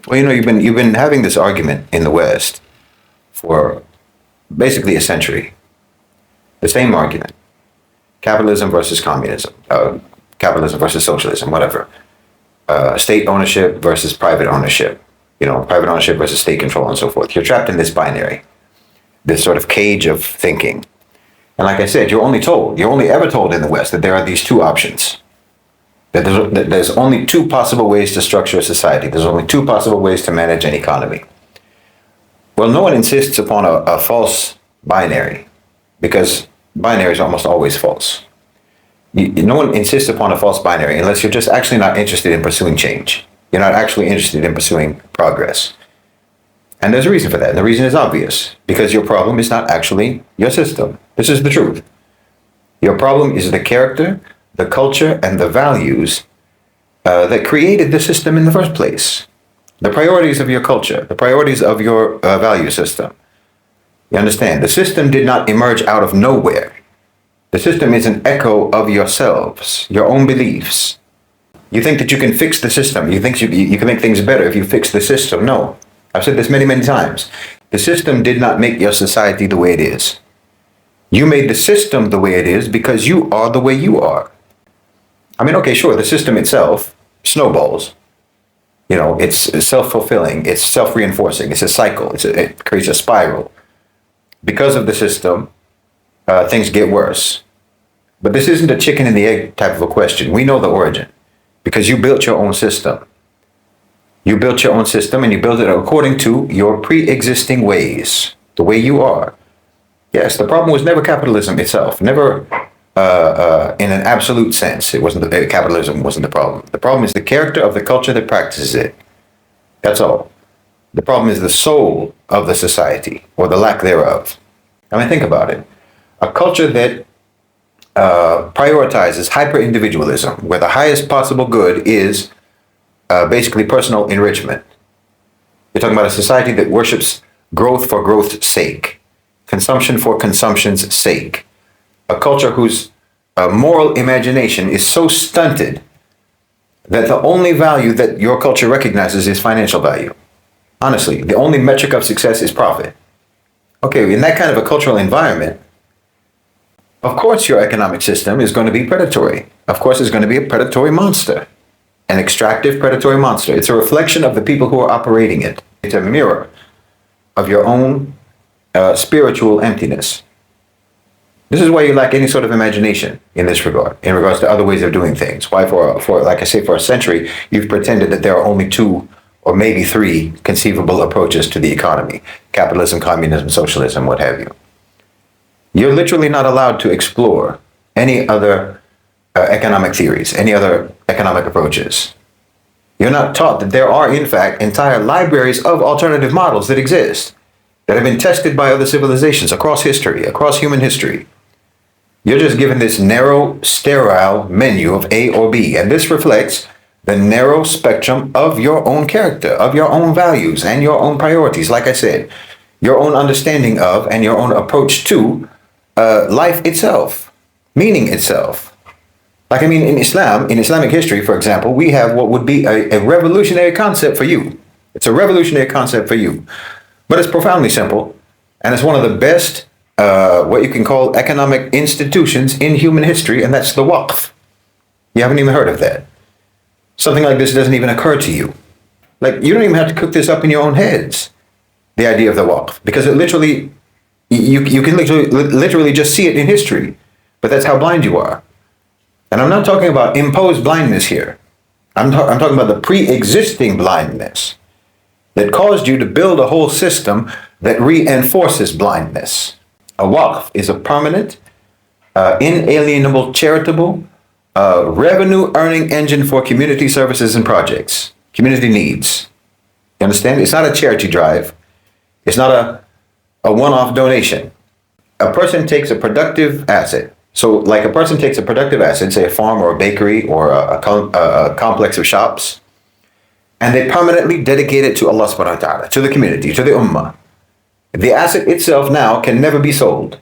Well, you've been having this argument in the West for basically a century. The same argument: capitalism versus communism, capitalism versus socialism, whatever. State ownership versus private ownership. Private ownership versus state control, and so forth. You're trapped in this binary, this sort of cage of thinking. And like I said, you're only ever told in the West that there are these two options. That there's only two possible ways to structure a society. There's only two possible ways to manage an economy. Well, no one insists upon a false binary, because binary is almost always false. No one insists upon a false binary unless you're just actually not interested in pursuing change. You're not actually interested in pursuing progress. And there's a reason for that. And the reason is obvious, because your problem is not actually your system. This is the truth. Your problem is the character, the culture, and the values that created the system in the first place. The priorities of your culture, the priorities of your value system. You understand? The system did not emerge out of nowhere. The system is an echo of yourselves, your own beliefs. You think that you can fix the system. You think you can make things better if you fix the system. No. I've said this many, many times. The system did not make your society the way it is. You made the system the way it is because you are the way you are. I mean, okay, sure, the system itself snowballs. It's self-fulfilling, it's self-reinforcing, it's a cycle, it creates a spiral. Because of the system, things get worse. But this isn't a chicken and the egg type of a question. We know the origin, because you built your own system. You built your own system, and you built it according to your pre-existing ways, the way you are. Yes, the problem was never capitalism itself, never in an absolute sense. Capitalism wasn't the problem. The problem is the character of the culture that practices it. That's all. The problem is the soul of the society, or the lack thereof. I mean, think about it. A culture that prioritizes hyper-individualism, where the highest possible good is basically personal enrichment. You're talking about a society that worships growth for growth's sake, consumption for consumption's sake. A culture whose moral imagination is so stunted that the only value that your culture recognizes is financial value. Honestly, the only metric of success is profit. Okay, in that kind of a cultural environment, of course your economic system is going to be predatory. Of course it's going to be a predatory monster, an extractive predatory monster. It's a reflection of the people who are operating it. It's a mirror of your own spiritual emptiness. This is why you lack any sort of imagination in this regard, in regards to other ways of doing things. Why, for like I say, for a century, you've pretended that there are only two or maybe three conceivable approaches to the economy: capitalism, communism, socialism, what have you. You're literally not allowed to explore any other economic theories, any other economic approaches. You're not taught that there are, in fact, entire libraries of alternative models that exist, that have been tested by other civilizations across history, across human history. You're just given this narrow, sterile menu of A or B, and this reflects the narrow spectrum of your own character, of your own values, and your own priorities. Like I said, your own understanding of and your own approach to life itself, meaning itself. Like, I mean, in Islam, in Islamic history, for example, we have what would be a revolutionary concept for you. It's a revolutionary concept for you, but it's profoundly simple, and it's one of the best, what you can call economic institutions in human history, and that's the Waqf. You haven't even heard of that. Something like this doesn't even occur to you. Like, you don't even have to cook this up in your own heads, the idea of the Waqf, because it literally, you can literally just see it in history, but that's how blind you are. And I'm not talking about imposed blindness here. I'm talking about the pre-existing blindness that caused you to build a whole system that reinforces blindness. A Waqf is a permanent, inalienable, charitable, revenue-earning engine for community services and projects, community needs. You understand? It's not a charity drive. It's not a one-off donation. A person takes a productive asset. So, like, a person takes a productive asset, say a farm or a bakery or a complex of shops, and they permanently dedicate it to Allah subhanahu wa ta'ala, to the community, to the ummah. The asset itself now can never be sold.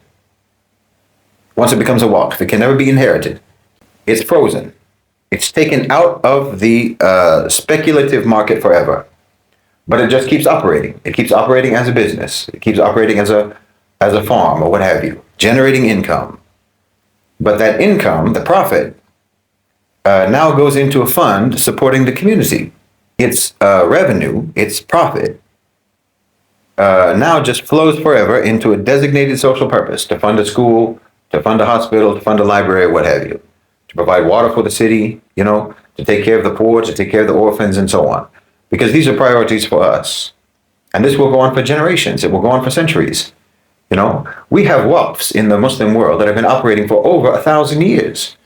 Once it becomes a waqf, it can never be inherited. It's frozen. It's taken out of the speculative market forever. but it just keeps operating. It keeps operating as a business. It keeps operating as a farm or what have you, generating income. But that income, the profit, now goes into a fund supporting the community. Its revenue, its profit, now just flows forever into a designated social purpose to fund a school, to fund a hospital, to fund a library, what have you, to provide water for the city, to take care of the poor, to take care of the orphans, and so on. Because these are priorities for us. And this will go on for generations. It will go on for centuries. We have waqfs in the Muslim world that have been operating for over 1,000 years.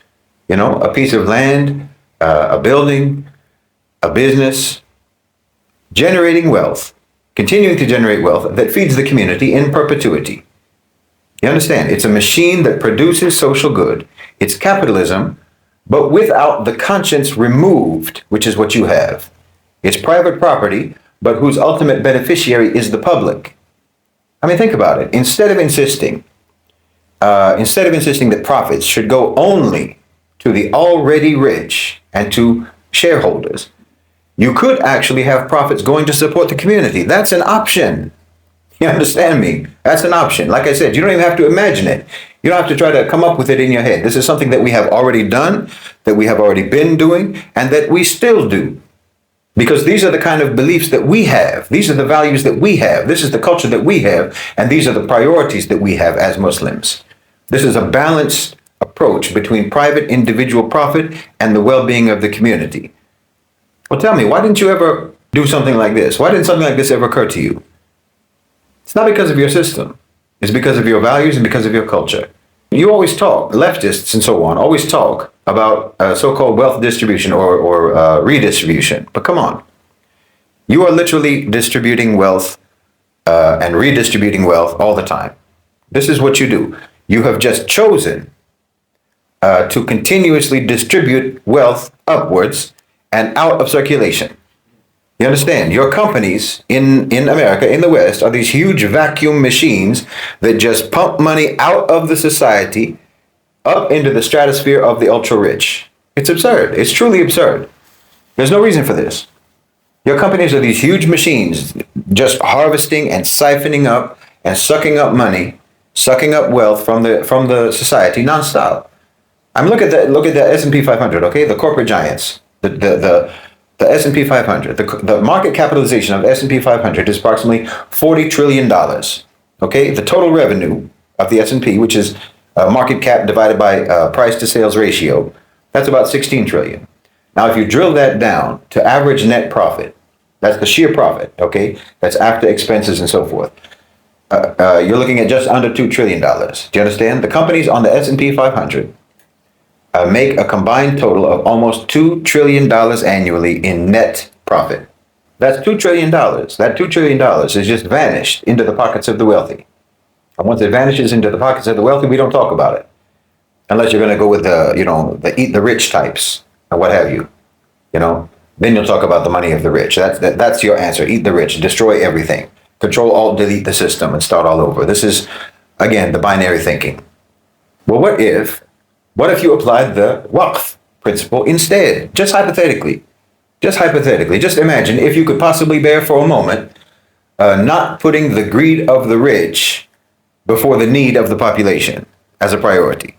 A piece of land, a building, a business, generating wealth, continuing to generate wealth that feeds the community in perpetuity. You understand? It's a machine that produces social good. It's capitalism, but without the conscience removed, which is what you have. It's private property, but whose ultimate beneficiary is the public. I mean, think about it. Instead of insisting that profits should go only to the already rich and to shareholders, you could actually have profits going to support the community. That's an option. You understand me? That's an option. Like I said, you don't even have to imagine it. You don't have to try to come up with it in your head. This is something that we have already done, that we have already been doing, and that we still do. Because these are the kind of beliefs that we have. These are the values that we have. This is the culture that we have. And these are the priorities that we have as Muslims. This is a balanced approach between private individual profit and the well-being of the community. Well, tell me, why didn't you ever do something like this? Why didn't something like this ever occur to you? It's not because of your system. It's because of your values and because of your culture. You always talk, leftists and so on, always talk about so-called wealth distribution or redistribution. But come on. You are literally distributing wealth and redistributing wealth all the time. This is what you do. You have just chosen to continuously distribute wealth upwards and out of circulation. You understand? Your companies in America, in the West, are these huge vacuum machines that just pump money out of the society up into the stratosphere of the ultra-rich. It's absurd. It's truly absurd. There's no reason for this. Your companies are these huge machines just harvesting and siphoning up and sucking up money, sucking up wealth from the society nonstop. I mean, look at the S&P 500, okay? The corporate giants, the S&P 500, the market capitalization of the S&P 500 is approximately $40 trillion. Okay, the total revenue of the S&P, which is market cap divided by price to sales ratio, that's about 16 trillion. Now, if you drill that down to average net profit, that's the sheer profit. Okay, that's after expenses and so forth. You're looking at just under $2 trillion. Do you understand? The companies on the S&P 500 make a combined total of almost $2 trillion annually in net profit. That's $2 trillion. That $2 trillion has just vanished into the pockets of the wealthy. And once it vanishes into the pockets of the wealthy, we don't talk about it. Unless you're going to go with the eat the rich types or what have you. Then you'll talk about the money of the rich. That's your answer. Eat the rich, destroy everything. Control, alt, delete the system and start all over. This is, again, the binary thinking. Well, what if you applied the Waqf principle instead? Just hypothetically. Just imagine if you could possibly bear for a moment not putting the greed of the rich before the need of the population as a priority.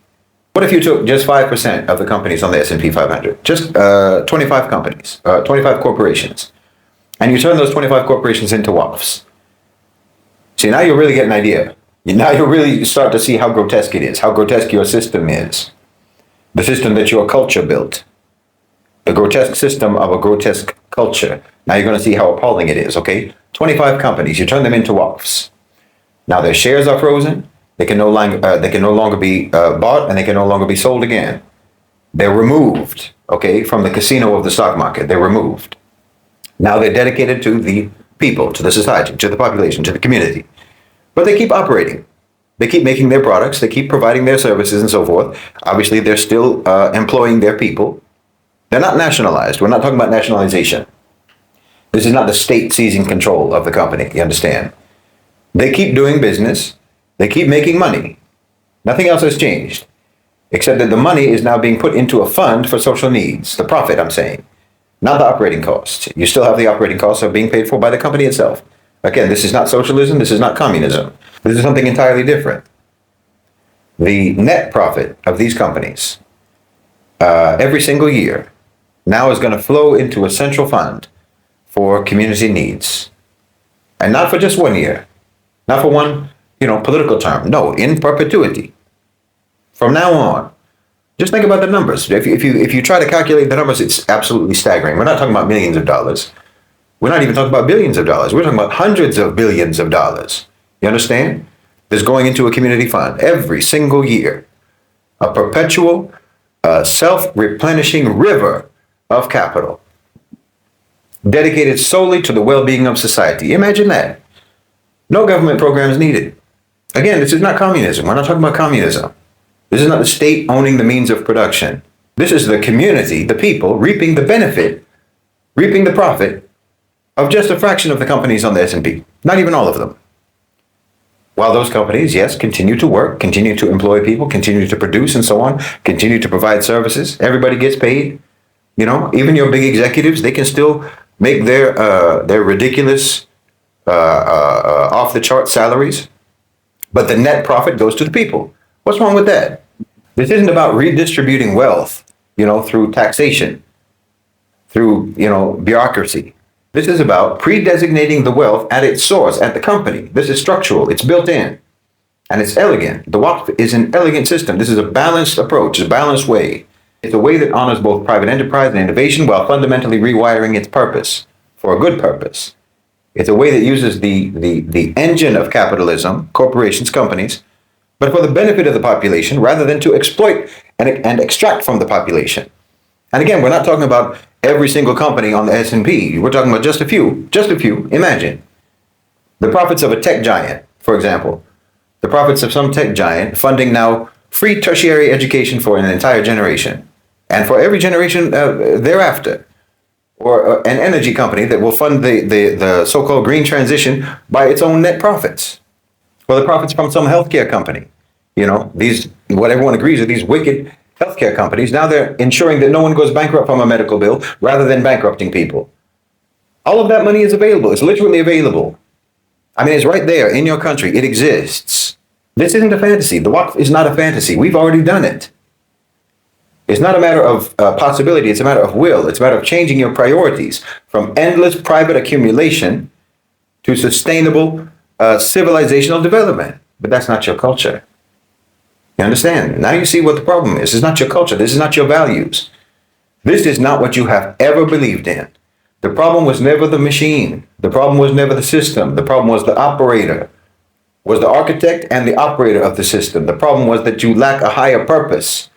What if you took just 5% of the companies on the S&P 500, just 25 companies, 25 corporations, and you turn those 25 corporations into Waqfs? See, now you'll really get an idea. Now you'll really start to see how grotesque it is, how grotesque your system is. The system that your culture built. The grotesque system of a grotesque culture. Now you're going to see how appalling it is, okay? 25 companies, you turn them into Waqfs. Now their shares are frozen. They can no longer be bought, and they can no longer be sold again. They're removed, okay, from the casino of the stock market. They're removed. Now they're dedicated to the people, to the society, to the population, to the community. But they keep operating. They keep making their products. They keep providing their services and so forth. Obviously, they're still employing their people. They're not nationalized. We're not talking about nationalization. This is not the state seizing control of the company. You understand? They keep doing business. They keep making money. Nothing else has changed, except that the money is now being put into a fund for social needs. The profit, I'm saying. not the operating costs. You still have the operating costs of being paid for by the company itself. Again, this is not socialism. This is not communism. This is something entirely different. The net profit of these companies every single year now is going to flow into a central fund for community needs. And not for just 1 year, not for one, political term. No, in perpetuity. From now on. Just think about the numbers. If you try to calculate the numbers, it's absolutely staggering. We're not talking about millions of dollars. We're not even talking about billions of dollars. We're talking about hundreds of billions of dollars. You understand? That's going into a community fund every single year. A perpetual, self-replenishing river of capital dedicated solely to the well-being of society. Imagine that. No government programs needed. Again, this is not communism. We're not talking about communism. This is not the state owning the means of production. This is the community, the people, reaping the benefit, reaping the profit of just a fraction of the companies on the S&P. Not even all of them. While those companies, yes, continue to work, continue to employ people, continue to produce and so on, continue to provide services. Everybody gets paid. Even your big executives, they can still make their ridiculous, off-the-chart salaries. But the net profit goes to the people. What's wrong with that? This isn't about redistributing wealth, through taxation, through, bureaucracy. This is about pre-designating the wealth at its source, at the company. This is structural. It's built in. And it's elegant. The Waqf is an elegant system. This is a balanced approach, a balanced way. It's a way that honors both private enterprise and innovation while fundamentally rewiring its purpose for a good purpose. It's a way that uses the engine of capitalism, corporations, companies, but for the benefit of the population rather than to exploit and extract from the population. And again, we're not talking about every single company on the S&P. We're talking about just a few. Imagine the profits of a tech giant, for example, the profits of some tech giant funding now free tertiary education for an entire generation and for every generation thereafter, or an energy company that will fund the so-called green transition by its own net profits, or the profits from some healthcare company. What everyone agrees are these wicked healthcare companies. Now they're ensuring that no one goes bankrupt from a medical bill rather than bankrupting people. All of that money is available. It's literally available. I mean, it's right there in your country. It exists. This isn't a fantasy. The Waqf is not a fantasy. We've already done it. It's not a matter of possibility. It's a matter of will. It's a matter of changing your priorities from endless private accumulation to sustainable civilizational development. But that's not your culture. You understand? Now you see what the problem is. It's not your culture. This is not your values. This is not what you have ever believed in. The problem was never the machine. The problem was never the system. The problem was the operator, was the architect and the operator of the system. The problem was that you lack a higher purpose,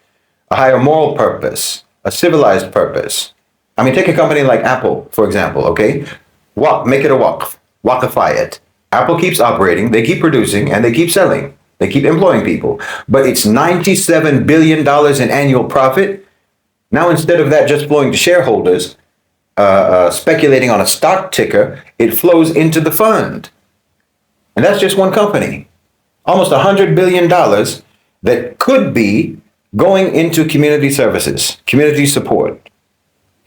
a higher moral purpose, a civilized purpose. I mean, take a company like Apple, for example, okay? Make it a Waqf. Waqify it. Apple keeps operating, they keep producing, and they keep selling. They keep employing people. But it's $97 billion in annual profit. Now, instead of that just flowing to shareholders, speculating on a stock ticker, it flows into the fund. And that's just one company. Almost $100 billion that could be going into community services, community support,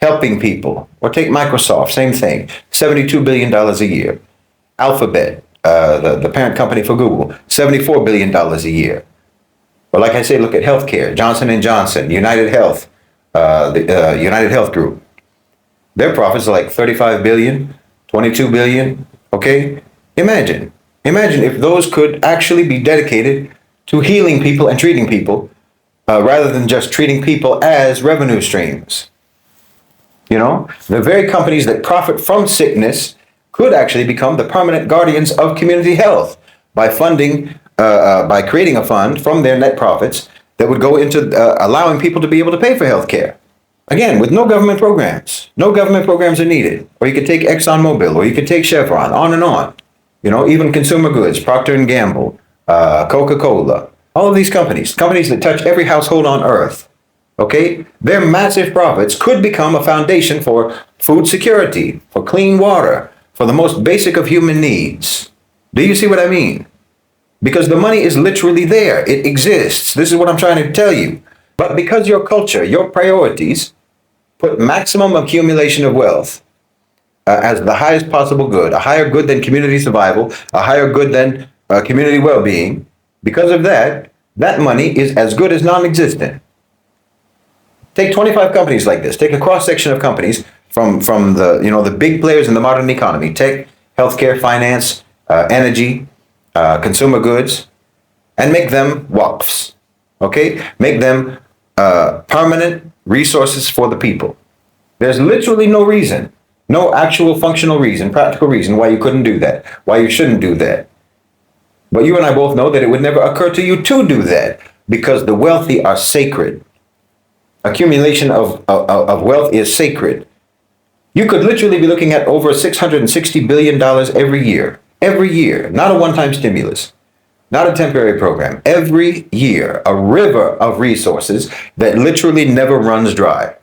helping people. Or take Microsoft, same thing, $72 billion a year. Alphabet, the parent company for Google, $74 billion a year. But like I say, look at healthcare, Johnson & Johnson, United Health, the United Health Group. Their profits are like 35 billion, 22 billion, okay? Imagine if those could actually be dedicated to healing people and treating people rather than just treating people as revenue streams. The very companies that profit from sickness could actually become the permanent guardians of community health by by creating a fund from their net profits that would go into allowing people to be able to pay for healthcare. Again, with no government programs. No government programs are needed. Or you could take ExxonMobil, or you could take Chevron, on and on. Even consumer goods, Procter & Gamble, Coca-Cola, all of these companies that touch every household on earth, okay? Their massive profits could become a foundation for food security, for clean water, for the most basic of human needs. Do you see what I mean? Because the money is literally there. It exists. This is what I'm trying to tell you. But because your culture, your priorities, put maximum accumulation of wealth as the highest possible good, a higher good than community survival, a higher good than community well-being. Because of that, that money is as good as non-existent. Take 25 companies like this. Take a cross-section of companies from the the big players in the modern economy: tech, healthcare, finance, energy, consumer goods, and make them Waqfs. Okay, make them permanent resources for the people. There's literally no reason, no actual functional reason, practical reason why you couldn't do that, why you shouldn't do that. But you and I both know that it would never occur to you to do that because the wealthy are sacred. Accumulation of wealth is sacred. You could literally be looking at over $660 billion every year, not a one-time stimulus, not a temporary program, every year, a river of resources that literally never runs dry.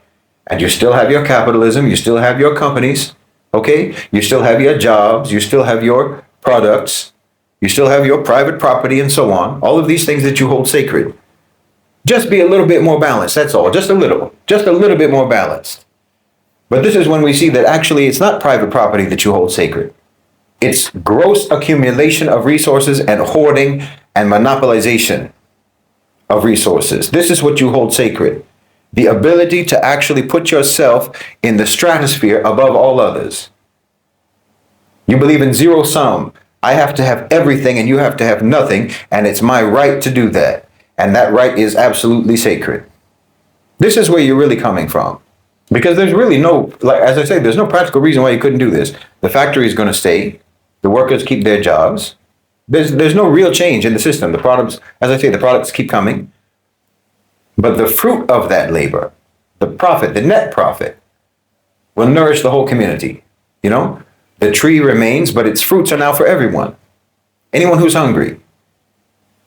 And you still have your capitalism, you still have your companies, okay? You still have your jobs, you still have your products, you still have your private property and so on, all of these things that you hold sacred. Just be a little bit more balanced, that's all, just a little bit more balanced. But this is when we see that actually it's not private property that you hold sacred. It's gross accumulation of resources and hoarding and monopolization of resources. This is what you hold sacred. The ability to actually put yourself in the stratosphere above all others. You believe in zero sum. I have to have everything and you have to have nothing, and it's my right to do that. And that right is absolutely sacred. This is where you're really coming from. Because there's really no, like as I say, there's no practical reason why you couldn't do this. The factory is going to stay. The workers keep their jobs. There's no real change in the system. The products, as I say, the products keep coming. But the fruit of that labor, the profit, the net profit, will nourish the whole community. You know, the tree remains, but its fruits are now for everyone. Anyone who's hungry.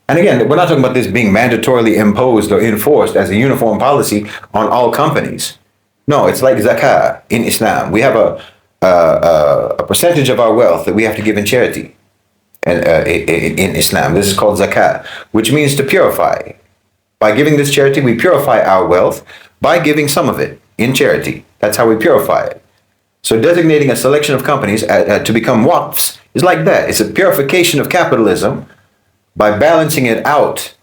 And again, we're not talking about this being mandatorily imposed or enforced as a uniform policy on all companies. No, it's like zakah in Islam. We have a percentage of our wealth that we have to give in charity. And in Islam, this is called zakah, which means to purify. By giving this charity, we purify our wealth by giving some of it in charity. That's how we purify it. So designating a selection of companies to become Waqfs is like that. It's a purification of capitalism by balancing it out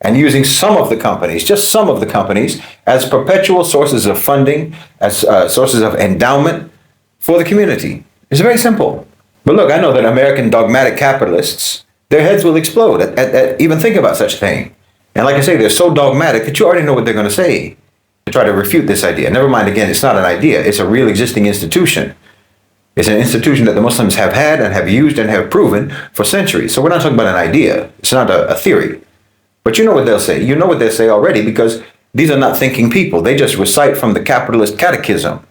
and using some of the companies, just some of the companies, as perpetual sources of funding, as sources of endowment for the community. It's very simple. But look, I know that American dogmatic capitalists, their heads will explode at even think about such a thing. And like I say, they're so dogmatic that you already know what they're going to say to try to refute this idea. Never mind, again, it's not an idea. It's a real existing institution. It's an institution that the Muslims have had and have used and have proven for centuries. So we're not talking about an idea. It's not a theory. But you know what they'll say. You know what they'll say already because these are not thinking people. They just recite from the capitalist catechism.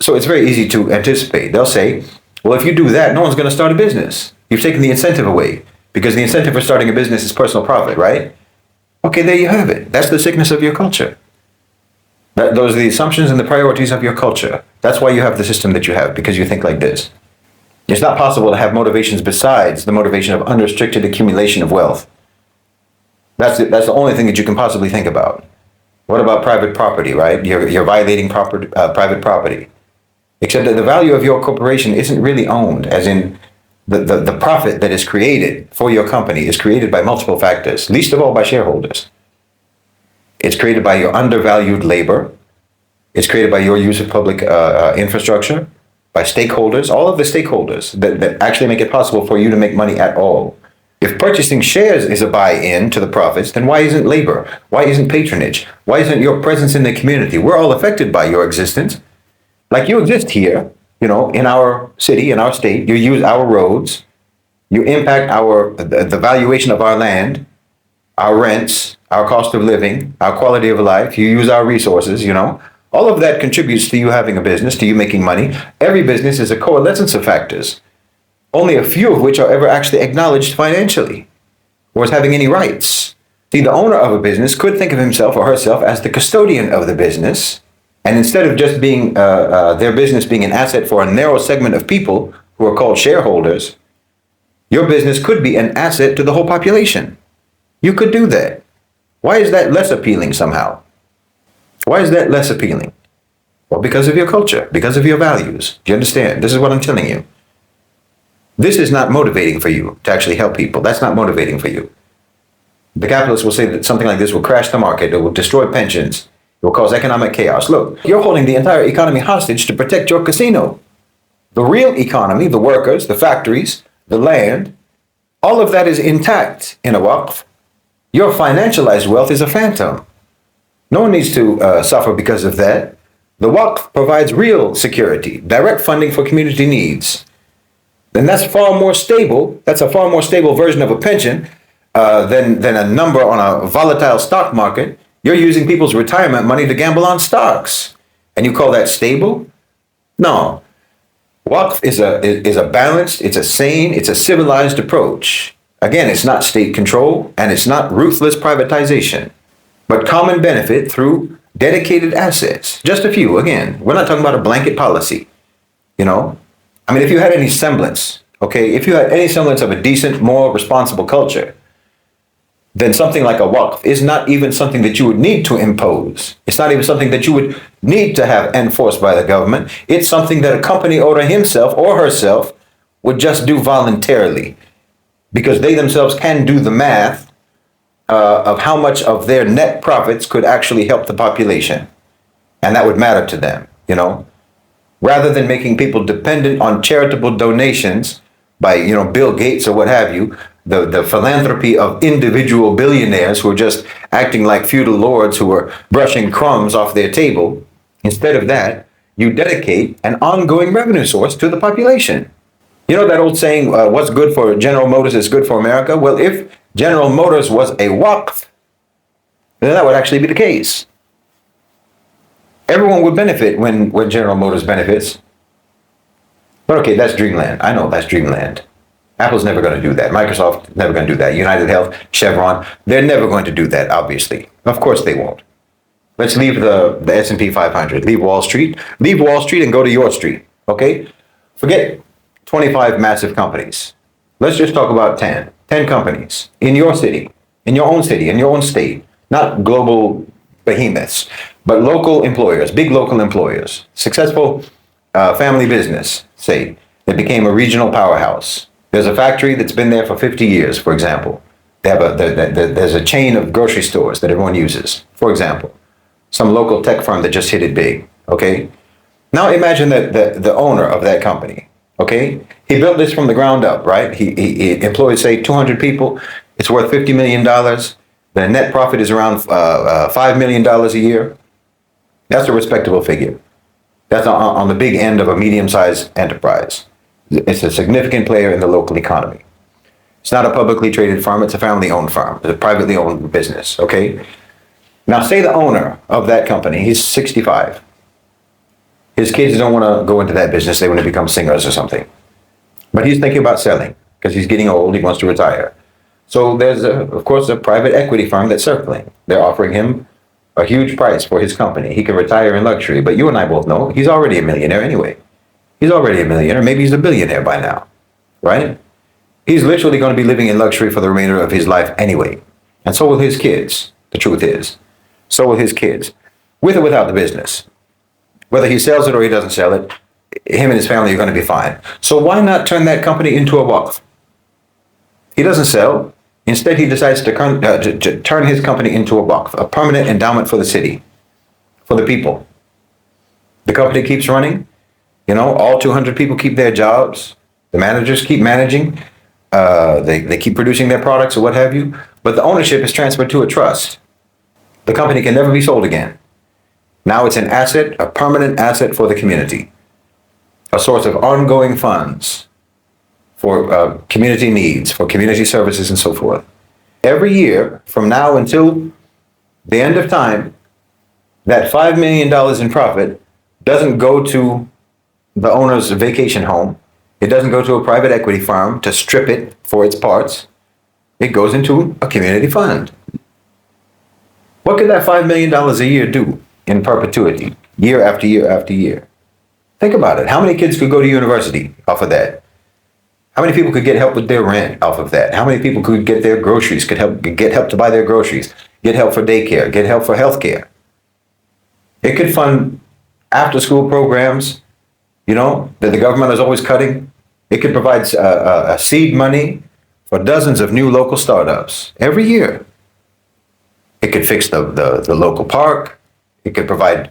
So it's very easy to anticipate. They'll say, well, if you do that, no one's going to start a business. You've taken the incentive away because the incentive for starting a business is personal profit, right? Okay, there you have it. That's the sickness of your culture. Those are the assumptions and the priorities of your culture. That's why you have the system that you have, because you think like this. It's not possible to have motivations besides the motivation of unrestricted accumulation of wealth. That's the only thing that you can possibly think about. What about private property, right? You're violating private property. Except that the value of your corporation isn't really owned, as in the profit that is created for your company is created by multiple factors, least of all by shareholders. It's created by your undervalued labor. It's created by your use of public infrastructure, by stakeholders, all of the stakeholders that actually make it possible for you to make money at all. If purchasing shares is a buy-in to the profits, then why isn't labor? Why isn't patronage? Why isn't your presence in the community? We're all affected by your existence. Like you exist here, you know, in our city, in our state. You use our roads. You impact the valuation of our land, our rents, our cost of living, our quality of life. You use our resources, you know. All of that contributes to you having a business, to you making money. Every business is a coalescence of factors, only a few of which are ever actually acknowledged financially or as having any rights. See, the owner of a business could think of himself or herself as the custodian of the business. And instead of just being their business being an asset for a narrow segment of people who are called shareholders, your business could be an asset to the whole population. You could do that. Why is that less appealing somehow? Why is that less appealing? Well, because of your culture, because of your values. Do you understand? This is what I'm telling you. This is not motivating for you to actually help people. That's not motivating for you. The capitalists will say that something like this will crash the market, it will destroy pensions, it will cause economic chaos. Look, you're holding the entire economy hostage to protect your casino. The real economy, the workers, the factories, the land, all of that is intact in a Waqf. Your financialized wealth is a phantom. No one needs to suffer because of that. The Waqf provides real security, direct funding for community needs. And that's far more stable. That's a far more stable version of a pension than a number on a volatile stock market. You're using people's retirement money to gamble on stocks. And you call that stable? No. Waqf is a balanced, it's a sane, it's a civilized approach. Again, it's not state control and it's not ruthless privatization, but common benefit through dedicated assets. Just a few. Again, we're not talking about a blanket policy. You know, I mean, if you had any semblance, okay, if you had any semblance of a decent, more responsible culture, then something like a Waqf is not even something that you would need to impose. It's not even something that you would need to have enforced by the government. It's something that a company owner himself or herself would just do voluntarily, because they themselves can do the math of how much of their net profits could actually help the population. And that would matter to them, you know, rather than making people dependent on charitable donations by, you know, Bill Gates or what have you, the philanthropy of individual billionaires who are just acting like feudal lords who are brushing crumbs off their table. Instead of that, you dedicate an ongoing revenue source to the population. You know that old saying, what's good for General Motors is good for America? Well, if General Motors was a Waqf, then that would actually be the case. Everyone would benefit when General Motors benefits. But okay, that's dreamland. I know that's dreamland. Apple's never going to do that. Microsoft never going to do that. United Health, Chevron, they're never going to do that, obviously. Of course they won't. Let's leave the S&P 500. Leave Wall Street. Leave Wall Street and go to your street, okay? Forget 25 massive companies. Let's just talk about 10. 10 companies in your city, in your own state. Not global behemoths, but local employers, big local employers. Successful family business, say, that became a regional powerhouse. There's a factory that's been there for 50 years, for example. There's a chain of grocery stores that everyone uses, for example. Some local tech firm that just hit it big, okay? Now imagine that the owner of that company, okay? He built this from the ground up, right? He employed, say, 200 people. It's worth $50 million. The net profit is around $5 million a year. That's a respectable figure. That's on the big end of a medium-sized enterprise. It's a significant player in the local economy. It's not a publicly traded firm. It's a family-owned firm. It's a privately owned business, okay? Now, say the owner of that company, he's 65. His kids don't want to go into that business. They want to become singers or something. But he's thinking about selling because he's getting old. He wants to retire. So there's, of course, a private equity firm that's circling. They're offering him a huge price for his company. He can retire in luxury. But you and I both know he's already a millionaire anyway. He's already a millionaire. Maybe he's a billionaire by now, right? He's literally going to be living in luxury for the remainder of his life anyway. And so will his kids. The truth is. So will his kids. With or without the business. Whether he sells it or he doesn't sell it, him and his family are going to be fine. So why not turn that company into a Waqf? He doesn't sell. Instead, he decides to turn his company into a Waqf, a permanent endowment for the city, for the people. The company keeps running. You know, all 200 people keep their jobs. The managers keep managing. They keep producing their products or what have you. But the ownership is transferred to a trust. The company can never be sold again. Now it's an asset, a permanent asset for the community. A source of ongoing funds for community needs, for community services and so forth. Every year from now until the end of time, that $5 million in profit doesn't go to the owner's vacation home. It doesn't go to a private equity firm to strip it for its parts. It goes into a community fund. What could that $5 million a year do in perpetuity, year after year after year? Think about it. How many kids could go to university off of that? How many people could get help with their rent off of that? How many people could get their groceries, get help to buy their groceries, get help for daycare, get help for healthcare? It could fund after school programs, that the government is always cutting. It could provide seed money for dozens of new local startups every year. It could fix the local park. It could provide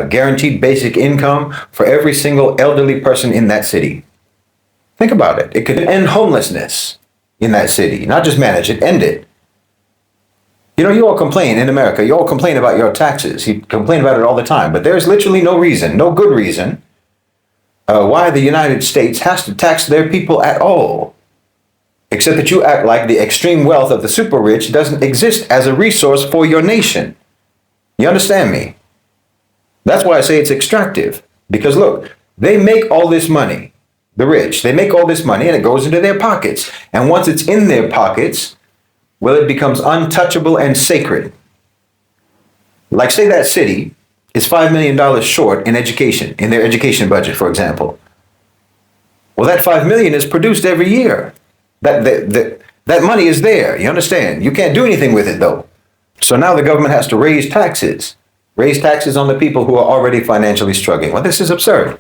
guaranteed basic income for every single elderly person in that city. Think about it. It could end homelessness in that city, not just manage it, end it. You all complain in America, you all complain about your taxes. You complain about it all the time, but there's literally no reason, no good reason, why the United States has to tax their people at all. Except that you act like the extreme wealth of the super rich doesn't exist as a resource for your nation. You understand me? That's why I say it's extractive. Because look, they make all this money, the rich, they make all this money and it goes into their pockets. And once it's in their pockets, well, it becomes untouchable and sacred. Like say that city is $5 million short in education, in their education budget, for example. Well, that $5 million is produced every year. That money is there, you understand? You can't do anything with it though. So now the government has to raise taxes on the people who are already financially struggling. Well, this is absurd.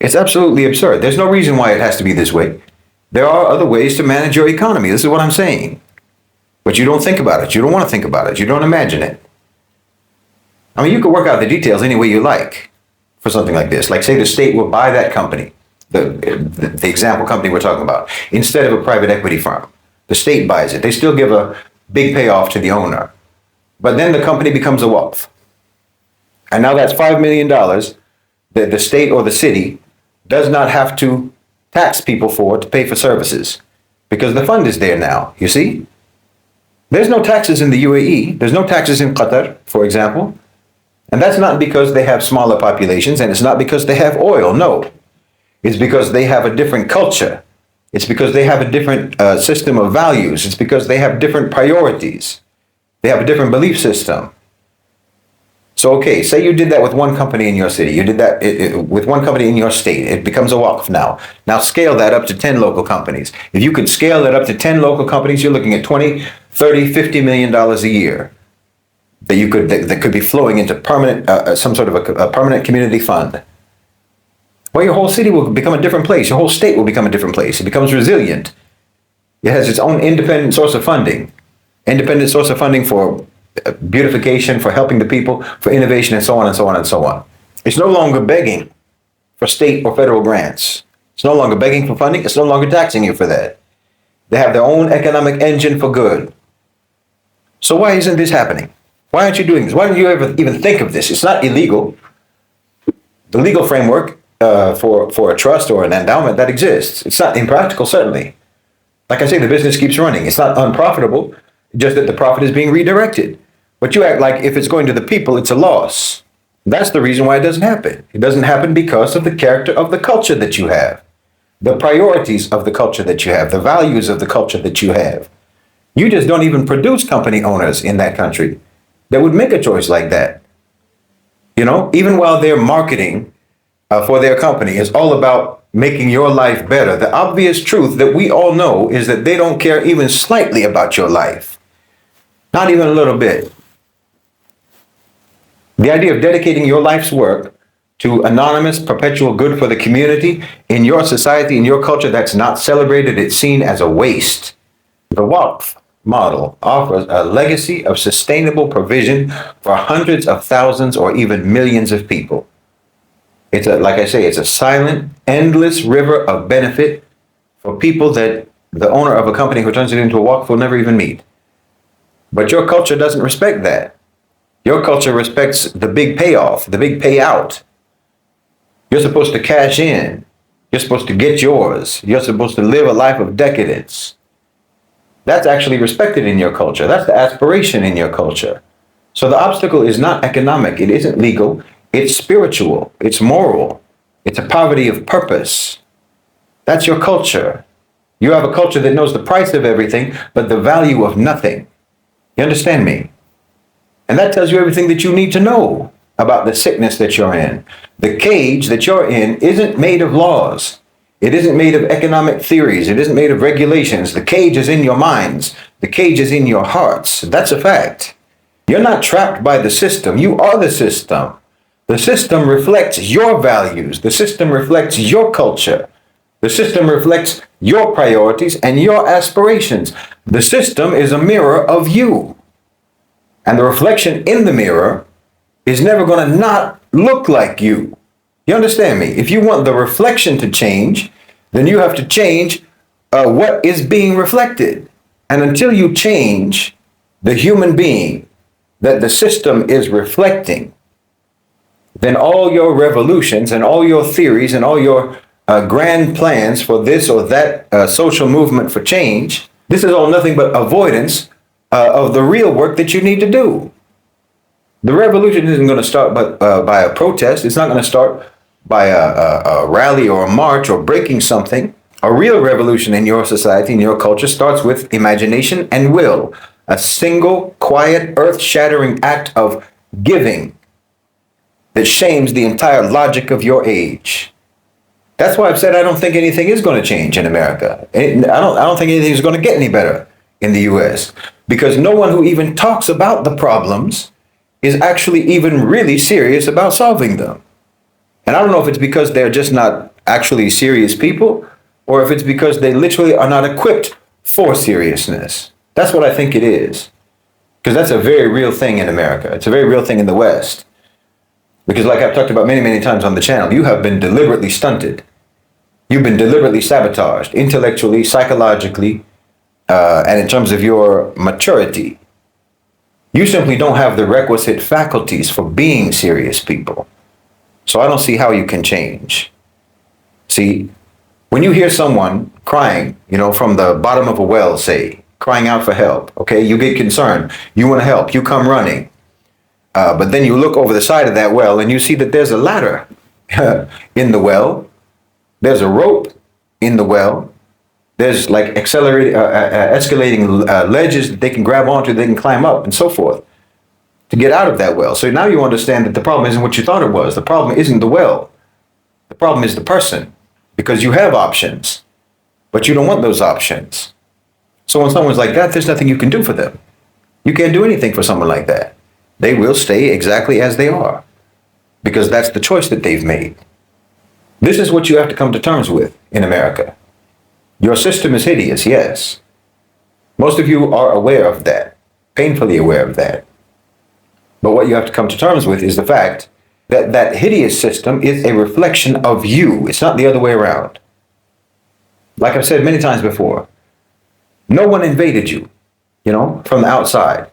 It's absolutely absurd. There's no reason why it has to be this way. There are other ways to manage your economy. This is what I'm saying. But you don't think about it. You don't want to think about it. You don't imagine it. I mean, you could work out the details any way you like for something like this. Like say the state will buy that company, the example company we're talking about, instead of a private equity firm. The state buys it. They still give a big payoff to the owner. But then the company becomes a Waqf. And now that's $5 million that the state or the city does not have to tax people for to pay for services because the fund is there now, you see? There's no taxes in the UAE. There's no taxes in Qatar, for example. And that's not because they have smaller populations and it's not because they have oil. No, it's because they have a different culture. It's because they have a different system of values. It's because they have different priorities. They have a different belief system. So, okay, say you did that with one company in your city. You did that with one company in your state. It becomes a Waqf now. Now scale that up to 10 local companies. If you could scale that up to 10 local companies, you're looking at 20, 30, $50 million a year that could be flowing into permanent, some sort of a permanent community fund. Well, your whole city will become a different place. Your whole state will become a different place. It becomes resilient. It has its own independent source of funding. Independent source of funding for beautification, for helping the people, for innovation, and so on and so on and so on. It's no longer begging for state or federal grants. It's no longer begging for funding. It's no longer taxing you for that. They have their own economic engine for good. So why isn't this happening? Why aren't you doing this? Why don't you ever even think of this? It's not illegal. The legal framework for a trust or an endowment that exists. It's not impractical, certainly. Like I say, the business keeps running. It's not unprofitable, just that the profit is being redirected. But you act like if it's going to the people, it's a loss. That's the reason why it doesn't happen. It doesn't happen because of the character of the culture that you have, the priorities of the culture that you have, the values of the culture that you have. You just don't even produce company owners in that country that would make a choice like that. Even while their marketing for their company is all about making your life better, the obvious truth that we all know is that they don't care even slightly about your life. Not even a little bit. The idea of dedicating your life's work to anonymous, perpetual good for the community in your society, in your culture that's not celebrated, it's seen as a waste. The Waqf model offers a legacy of sustainable provision for hundreds of thousands or even millions of people. It's a silent, endless river of benefit for people that the owner of a company who turns it into a Waqf will never even meet. But your culture doesn't respect that. Your culture respects the big payoff, the big payout. You're supposed to cash in. You're supposed to get yours. You're supposed to live a life of decadence. That's actually respected in your culture. That's the aspiration in your culture. So the obstacle is not economic. It isn't legal. It's spiritual. It's moral. It's a poverty of purpose. That's your culture. You have a culture that knows the price of everything, but the value of nothing. You understand me? And that tells you everything that you need to know about the sickness that you're in. The cage that you're in isn't made of laws. It isn't made of economic theories. It isn't made of regulations. The cage is in your minds. The cage is in your hearts. That's a fact. You're not trapped by the system. You are the system. The system reflects your values. The system reflects your culture. The system reflects your priorities and your aspirations. The system is a mirror of you. And the reflection in the mirror is never going to not look like you. You understand me? If you want the reflection to change, then you have to change what is being reflected. And until you change the human being that the system is reflecting, then all your revolutions and all your theories and all your grand plans for this or that social movement for change, this is all nothing but avoidance of the real work that you need to do. The revolution isn't going to start by a protest. It's not going to start by a rally or a march or breaking something. A real revolution in your society, in your culture, starts with imagination and will. A single, quiet, earth-shattering act of giving that shames the entire logic of your age. That's why I've said I don't think anything is going to change in America. I don't think anything is going to get any better in the US, because no one who even talks about the problems is actually even really serious about solving them. And I don't know if it's because they're just not actually serious people, or if it's because they literally are not equipped for seriousness. That's what I think it is. Because that's a very real thing in America. It's a very real thing in the West. Because like I've talked about many, many times on the channel, you have been deliberately stunted. You've been deliberately sabotaged, intellectually, psychologically, and in terms of your maturity. You simply don't have the requisite faculties for being serious people. So I don't see how you can change. See, when you hear someone crying, from the bottom of a well, say, crying out for help, okay, you get concerned, you want to help, you come running. But then you look over the side of that well and you see that there's a ladder in the well. There's a rope in the well. There's like escalating ledges that they can grab onto, they can climb up and so forth to get out of that well. So now you understand that the problem isn't what you thought it was. The problem isn't the well. The problem is the person, because you have options, but you don't want those options. So when someone's like that, there's nothing you can do for them. You can't do anything for someone like that. They will stay exactly as they are, because that's the choice that they've made. This is what you have to come to terms with in America. Your system is hideous, yes. Most of you are aware of that, painfully aware of that. But what you have to come to terms with is the fact that that hideous system is a reflection of you. It's not the other way around. Like I've said many times before, no one invaded you, from the outside.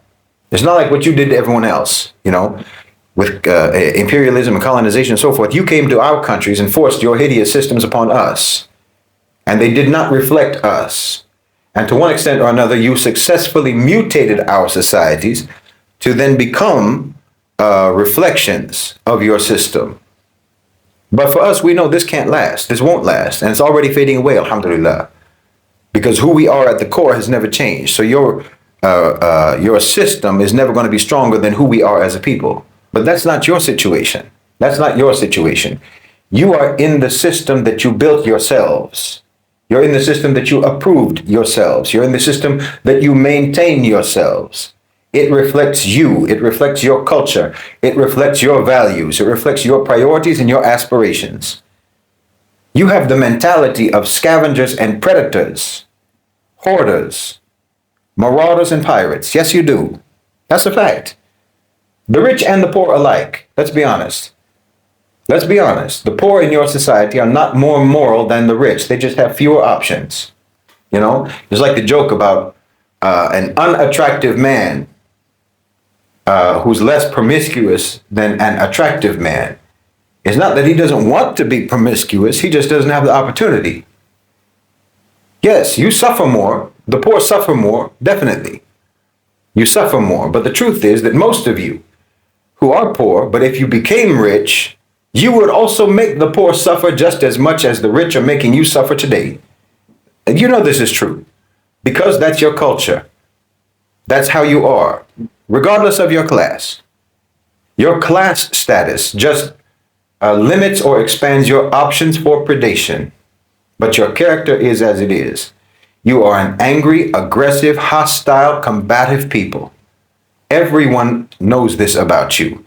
It's not like what you did to everyone else, with imperialism and colonization and so forth. You came to our countries and forced your hideous systems upon us. And they did not reflect us. And to one extent or another, you successfully mutated our societies to then become reflections of your system. But for us, we know this can't last. This won't last. And it's already fading away, alhamdulillah. Because who we are at the core has never changed. So your system is never going to be stronger than who we are as a people. But that's not your situation. That's not your situation. You are in the system that you built yourselves. You're in the system that you approved yourselves. You're in the system that you maintain yourselves. It reflects you. It reflects your culture. It reflects your values. It reflects your priorities and your aspirations. You have the mentality of scavengers and predators, hoarders, marauders and pirates. Yes, you do. That's a fact. The rich and the poor alike. Let's be honest. Let's be honest. The poor in your society are not more moral than the rich. They just have fewer options. It's like the joke about an unattractive man who's less promiscuous than an attractive man. It's not that he doesn't want to be promiscuous. He just doesn't have the opportunity. Yes, you suffer more. The poor suffer more, definitely. You suffer more. But the truth is that most of you who are poor, but if you became rich, you would also make the poor suffer just as much as the rich are making you suffer today. And this is true, because that's your culture. That's how you are, regardless of your class. Your class status just limits or expands your options for predation, but your character is as it is. You are an angry, aggressive, hostile, combative people. Everyone knows this about you.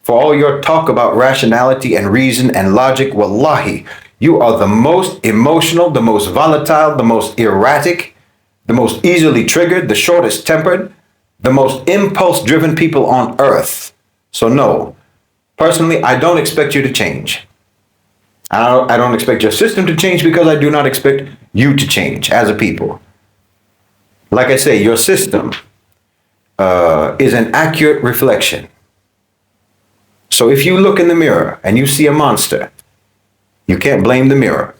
For all your talk about rationality and reason and logic, wallahi, you are the most emotional, the most volatile, the most erratic, the most easily triggered, the shortest tempered, the most impulse-driven people on earth. So no, personally, I don't expect you to change. I don't expect your system to change because I do not expect you to change as a people. Like I say, your system is an accurate reflection. So if you look in the mirror and you see a monster, you can't blame the mirror.